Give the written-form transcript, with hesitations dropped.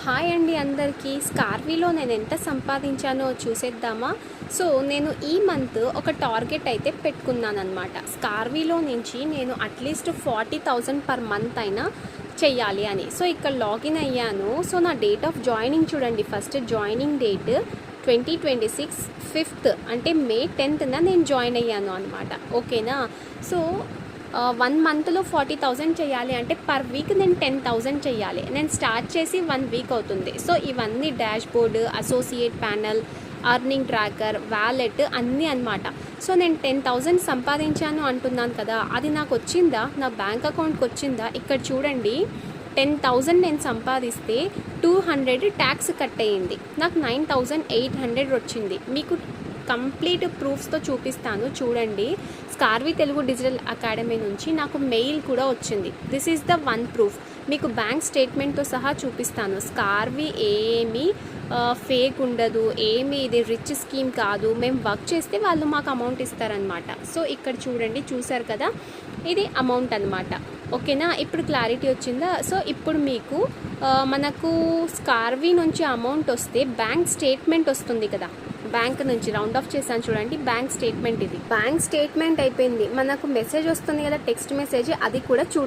Hi అండి అందరికీ. స్కార్వీలో నేను ఎంత సంపాదించానో చూసేద్దామా? సో నేను ఈ మంత్ ఒక టార్గెట్ అయితే పెట్టుకున్నానమాట. స్కార్వీలో నుంచి నేను అట్లీస్ట్ 40,000 పర్ మంత్ అయినా చెయ్యాలి అని. సో ఇక్కడ లాగిన్ అయ్యాను. సో నా డేట్ ఆఫ్ జాయినింగ్ చూడండి. ఫస్ట్ జాయినింగ్ డేట్ 2026 5th అంటే మే 10th నేను జాయిన్ అయ్యాను అనమాట. ఓకేనా? సో 1 మంత్లో 40,000 చేయాలి అంటే పర్ వీక్ నేను 10,000 చేయాలి. నేను స్టార్ట్ చేసి 1 వీక్ అవుతుంది. సో ఇవన్నీ dashboard, associate panel, earning tracker, wallet అన్నీ అనమాట. సో నేను 10,000 సంపాదించాను అంటున్నాను కదా, అది నాకు వచ్చిందా? నా బ్యాంక్ అకౌంట్కి వచ్చిందా? ఇక్కడ చూడండి, 10,000 నేను సంపాదిస్తే 200 ట్యాక్స్ కట్ అయ్యింది. నాకు 9,800 వచ్చింది. మీకు కంప్లీట్ ప్రూఫ్స్తో చూపిస్తాను చూడండి. స్కార్వీ తెలుగు డిజిటల్ అకాడమీ నుంచి నాకు మెయిల్ కూడా వచ్చింది. This is the one proof. మీకు బ్యాంక్ స్టేట్మెంట్తో సహా చూపిస్తాను. స్కార్వీ ఏమీ ఫేక్ ఉండదు, ఏమీ ఇది రిచ్ స్కీమ్ కాదు. మేము వర్క్ చేస్తే వాళ్ళు మాకు అమౌంట్ ఇస్తారనమాట. సో ఇక్కడ చూడండి, చూసారు కదా, ఇది అమౌంట్ అనమాట. ఓకేనా? ఇప్పుడు క్లారిటీ వచ్చిందా? సో ఇప్పుడు మీకు మనకు స్కార్వీ నుంచి అమౌంట్ వస్తే బ్యాంక్ స్టేట్మెంట్ వస్తుంది కదా, బ్యాంక్ నుంచి రౌండ్ ఆఫ్ చేశాను చూడండి, బ్యాంక్ స్టేట్మెంట్. ఇది బ్యాంక్ స్టేట్మెంట్ అయిపోయింది. మనకు మెసేజ్ వస్తుంది కదా, టెక్స్ట్ మెసేజ్, అది కూడా చూడండి.